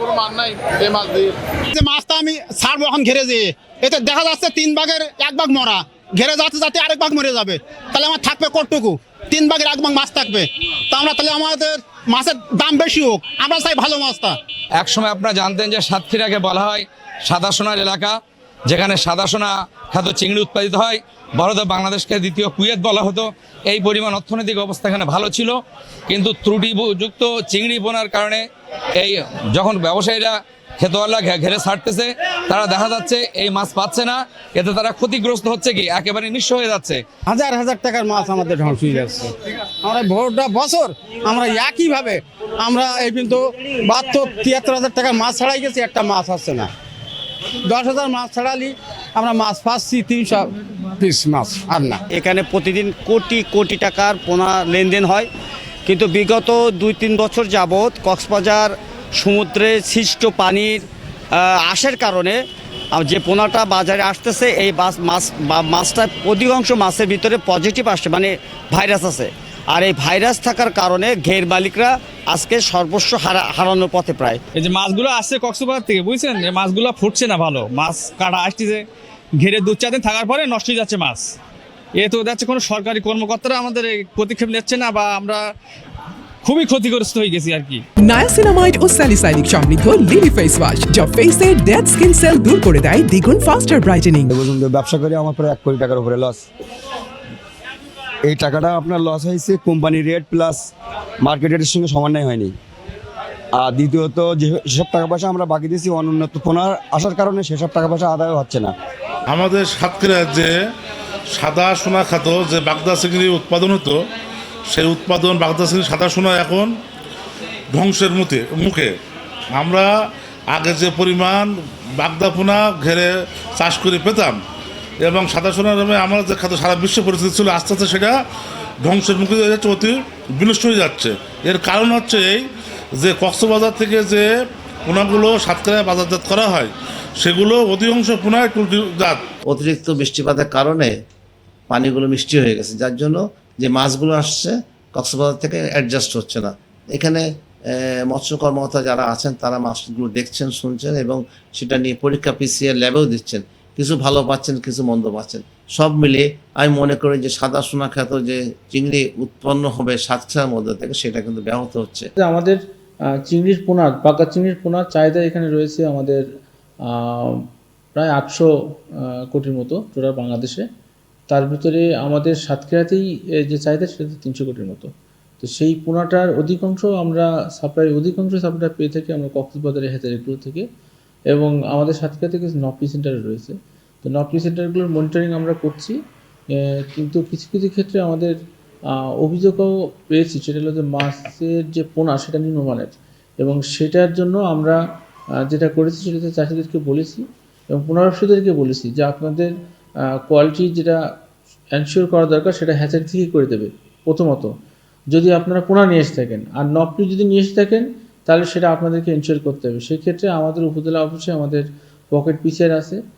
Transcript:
কোনো মান নাই এই মাছ দিয়ে যে মাছটা আমি ছাড়বো এখন ঘেরে যেয়ে এতে দেখা যাচ্ছে 3 ভাগের 1 ভাগ মরা, ঘেরে যাচ্ছে যাতে আরেক ভাগ মরে যাবে, তাহলে আমার থাকবে কতটুকু? 3 ভাগের 1 ভাগ মাছ থাকবে। তা আমরা তাহলে আমাদের মাছের দাম বেশি হোক, আমরা চাই ভালো মাছটা। এক সময় আপনারা জানতেন যে সাতক্ষীরাকে বলা হয় সাদা সোনার এলাকা, যেখানে সাদা সোনা খাদ্য চিংড়ি উৎপাদিত হয়। বড়দের বাংলাদেশকে দ্বিতীয় কুয়েত বলা হতো। এই পরিমাণ অর্থনৈতিক অবস্থা এখানে ভালো ছিল, কিন্তু ত্রুটিযুক্ত চিংড়ি বোনার কারণে এই যখন ব্যবসায়ীরা খেতোয়ালা ঘেরে ছাড়তেছে, তারা দেখা যাচ্ছে এই মাছ পাচ্ছে না, এতে তারা ক্ষতিগ্রস্ত হচ্ছে, কি একেবারে নিঃস্ব হয়ে যাচ্ছে। হাজার হাজার টাকার মাছ আমাদের ধ্বংস হয়ে যাচ্ছে। আমরা ভোরটা বছর আমরা একইভাবে আমরা এই কিন্তু 72-73 হাজার টাকার মাছ ছাড়াই গেছি, একটা মাছ আসছে না। 10,000 মাছ ছাড়ালি আমরা মাছ পাচ্ছি 300 পিস মাছ, আর না। এখানে প্রতিদিন কোটি কোটি টাকার পোনা লেনদেন হয়, কিন্তু বিগত 2-3 বছর যাবৎ কক্সবাজার সমুদ্রে সৃষ্ট পানির আসার কারণে যে পোনাটা বাজারে আসতেছে, এই মাছটা অধিকাংশ মাছের ভিতরে পজিটিভ আসছে, মানে ভাইরাস আছে। আর এই ভাইরাস থাকার কারণে ঘের মালিকরা আজকে সর্বস্ব হারানোর পথে প্রায়। এই যে মাছগুলো আসছে কক্সবাজার থেকে, বুঝছেন, যে মাছগুলো ফুটছে না, ভালো মাছ কাটা আসতেছে, ঘেরে 2-4 দিন থাকার পরে নষ্ট হয়ে যাচ্ছে মাছ। এ তো যাচ্ছে কোনো সরকারি কর্মকর্তারা আমাদের পদক্ষেপ নিচ্ছে না, বা আমরা খুবই ক্ষতিগ্রস্ত হয়ে গেছি আর কি। নায়াসিনামাইড ও স্যালিসাইলিক সমৃদ্ধ লিলি ফেস ওয়াশ, যা ফেসের ডেড স্কিন সেল দূর করে দেয় দ্বিগুণ ফাস্টার ব্রাইটেনিং। ব্যবসা করে আমার প্রায় 1 কোটি টাকার উপরে লস। এই টাকাটা আপনার লস হয়েছে কোম্পানি রেট প্লাস মার্কেট রেটের সঙ্গে সমন্বয় হয়নি। আর দ্বিতীয়ত যেসব টাকা পয়সা আমরা বাকি দিয়েছি অনুন্নত পোনার আসার কারণে সেসব টাকা পয়সা আদায় হচ্ছে না। আমাদের সাতক্ষীরার যে সাদা সোনা খাত যে বাগদা চিংড়ি উৎপাদন হতো, সেই উৎপাদন বাগদা চিংড়ি সাদা সোনা এখন ধ্বংসের মুখে। আমরা আগে যে পরিমাণ বাগদা পোনা ঘেরে চাষ করে পেতাম এবং সাদা সোনার নামে আমার যে খাদ্য সারা বিশ্ব পরিস্থিতি ছিল, আস্তে আস্তে সেটা ধ্বংসের মুখে হয়ে যাচ্ছে, অতি বিনষ্ট হয়ে যাচ্ছে। এর কারণ হচ্ছে এই যে কক্সবাজার থেকে যে পোনাগুলো সাতক্ষীরায় বাজারজাত করা হয়, সেগুলো অধিকাংশ পোনায় ত্রুটিজাত। অতিরিক্ত বৃষ্টিপাতের কারণে পানিগুলো মিষ্টি হয়ে গেছে, যার জন্য যে মাছগুলো আসছে কক্সবাজার থেকে অ্যাডজাস্ট হচ্ছে না। এখানে মৎস্য কর্মকর্তা যারা আছেন তারা মাছগুলো দেখছেন, শুনছেন এবং সেটা নিয়ে পরীক্ষা PCR ল্যাবেও দিচ্ছেন। কিছু ভালো পাচ্ছেন, কিছু মন্দ পাচ্ছেন। সব মিলিয়ে আমি মনে করি যে সাদা সোনা খ্যাত যে চিংড়ি উৎপন্ন হবে সাতক্ষীরার মধ্যে থেকে, সেটা কিন্তু ব্যাহত হচ্ছে। আমাদের চিংড়ির পোনার, পাকা চিংড়ির পোনার চাহিদা এখানে রয়েছে আমাদের প্রায় 800 কোটির মতো টোটাল বাংলাদেশে। তার ভিতরে আমাদের সাতক্ষীরাতেই যে চাহিদা সেটা 300 কোটির মতো। তো সেই পোনাটার অধিকাংশ সাপ্লাই পেয়ে থাকি আমরা কক্সবাজারের হেচারিগুলো থেকে, এবং আমাদের সাতক্ষীরা থেকে নপি সেন্টারে রয়েছে। তো নপি সেন্টারগুলোর মনিটরিং আমরা করছি, কিন্তু কিছু কিছু ক্ষেত্রে আমাদের অভিযোগও পেয়েছি, সেটা হলো যে মাছের যে পোনা সেটা নিম্নমানের, এবং সেটার জন্য আমরা যেটা করেছি সেটাতে চাষিদেরকে বলেছি এবং পোনা ব্যবসায়ীদেরকে বলেছি যে আপনাদের কোয়ালিটি যেটা এনশিওর করা দরকার সেটা হ্যাচারি থেকেই করে দেবে প্রথমত, যদি আপনারা পোনা নিয়ে এসে থাকেন। আর নপি যদি নিয়ে এসে থাকেন তাহলে সেটা আপনাদেরকে এনশিওর করতে হবে। সেক্ষেত্রে আমাদের উপজেলা অফিসে আমাদের পকেট PCR আছে,